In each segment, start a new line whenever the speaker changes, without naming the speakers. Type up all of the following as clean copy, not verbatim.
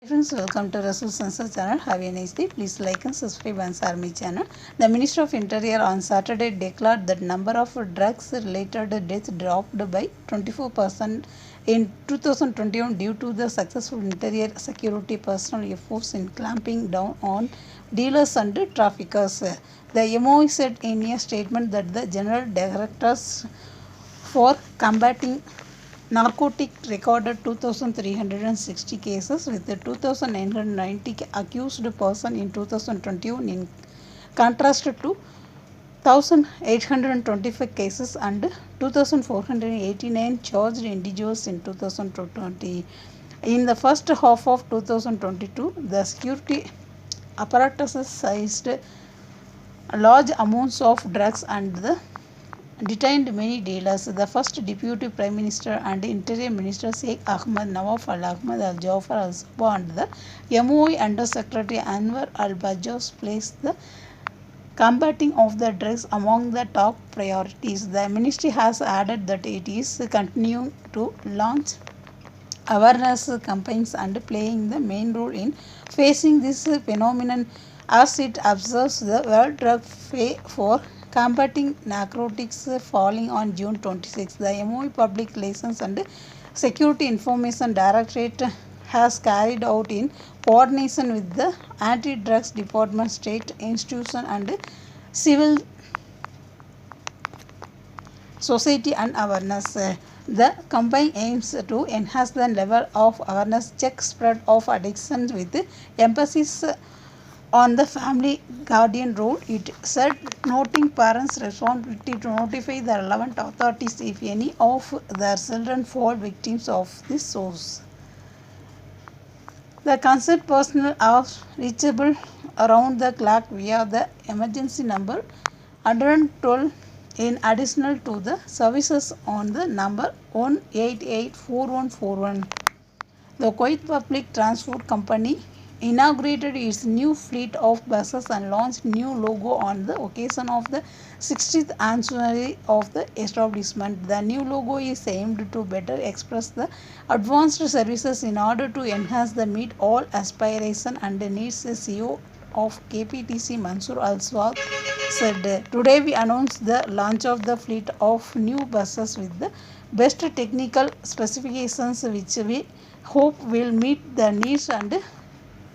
Friends, welcome to Razzul Ansar channel. Have a nice day. Please like and subscribe Ansar Army channel. The Minister of Interior on Saturday declared that number of drugs-related deaths dropped by 24% in 2021 due to the successful interior security personnel efforts in clamping down on dealers and traffickers. The MOE said in a statement that the General Directors for combating narcotic recorded 2,360 cases with 2,990 accused persons in 2021 in contrast to 1,825 cases and 2,489 charged individuals in 2020. In the first half of 2022, the security apparatus seized large amounts of drugs and detained many dealers. The first Deputy Prime Minister and Interior Minister Sheikh Ahmed Nawaf Al Ahmed Al Jafar Al Sabah and the MOE Under Secretary Anwar Al Bajos placed the combating of the drugs among the top priorities. The ministry has added that it is continuing to launch awareness campaigns and playing the main role in facing this phenomenon as it observes the World Drug Day for combating narcotics falling on June 26. The MOE Public Relations and Security Information Directorate has carried out in coordination with the Anti-Drugs Department, state institution and civil society and awareness. The campaign aims to enhance the level of awareness, check spread of addiction with emphasis on the family guardian role. It said, noting parents' responsibility to notify the relevant authorities if any of their children fall victims of this source. The concerned personnel are reachable around the clock via the emergency number 112 in addition to the services on the number 1884141. The Kuwait Public Transport Company inaugurated its new fleet of buses and launched new logo on the occasion of the 60th anniversary of the establishment. The new logo is aimed to better express the advanced services in order to enhance the meet all aspirations and needs. The CEO of KPTC Mansoor Al Swad said, "Today we announced the launch of the fleet of new buses with the best technical specifications which we hope will meet the needs and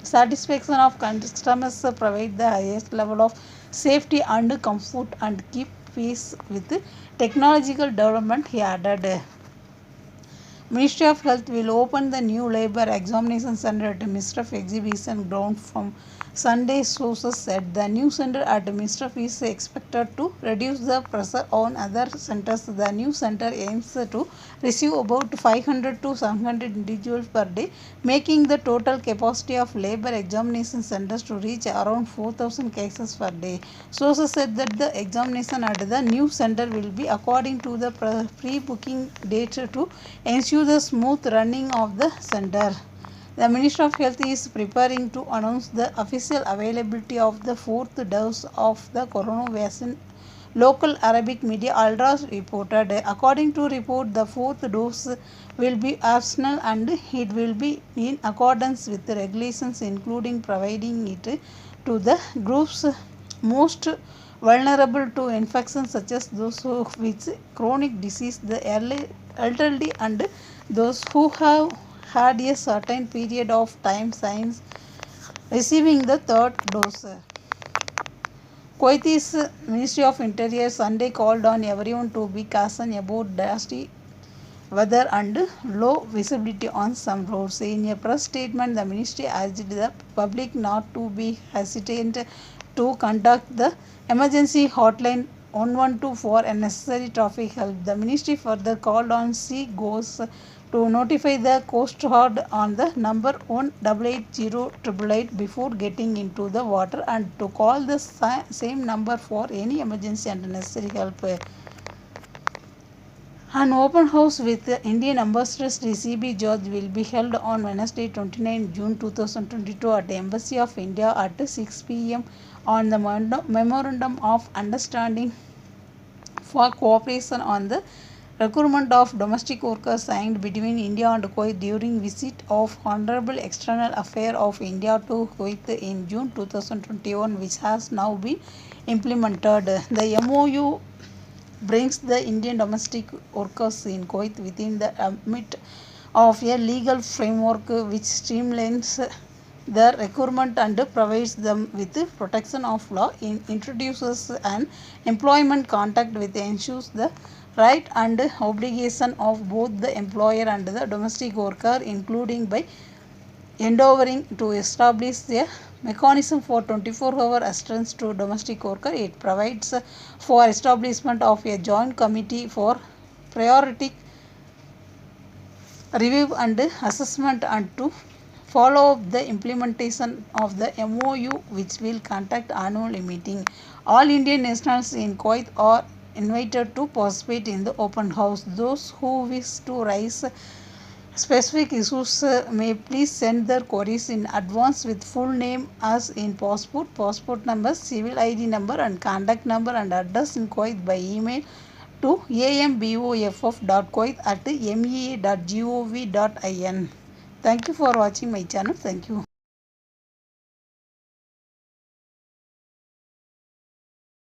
satisfaction of customers, provide the highest level of safety and comfort and keep pace with technological development," he added. Ministry of Health will open the new Labour Examination Centre at Misraf Exhibition Ground from Sunday, sources said. The new centre at Misraf is expected to reduce the pressure on other centres. The new centre aims to receive about 500 to 700 individuals per day, making the total capacity of labour examination centres to reach around 4,000 cases per day. Sources said that the examination at the new centre will be according to the pre-booking date to ensure the smooth running of the centre. The Ministry of Health is preparing to announce the official availability of the fourth dose of the corona vaccine. Local Arabic media Al Ras reported. According to report, the fourth dose will be optional and it will be in accordance with the regulations, including providing it to the groups most vulnerable to infections such as those with chronic disease, the elderly and those who have had a certain period of time since receiving the third dose. Kuwait's Ministry of Interior Sunday called on everyone to be caution about dusty weather and low visibility on some roads. In a press statement, the ministry urged the public not to be hesitant to contact the emergency hotline 112 for necessary traffic help. The ministry further called on seagoers to notify the Coast Guard on the number 1-880-888 before getting into the water and to call the same number for any emergency and necessary help. An open house with Indian Ambassador CB George will be held on Wednesday 29 June 2022 at the Embassy of India at 6 p.m. on the Memorandum of Understanding for Cooperation on the Recruitment of domestic workers signed between India and Kuwait during visit of Honorable External Affairs of India to Kuwait in June 2021, which has now been implemented. The MOU brings the Indian domestic workers in Kuwait within the ambit of a legal framework which streamlines the recruitment and provides them with protection of law, introduces an employment contract which ensures the right and obligation of both the employer and the domestic worker, including by endeavoring to establish a mechanism for 24-hour assistance to domestic worker. It provides for establishment of a joint committee for periodic review and assessment and to follow up the implementation of the MOU, which will conduct annual meeting. All Indian nationals in Kuwait are invited to participate in the open house. Those who wish to raise specific issues may please send their queries in advance with full name as in passport number, civil ID number and contact number and address in Kuwait by email to amboff.kuwait@mea.gov.in. Thank you for watching my channel. Thank you.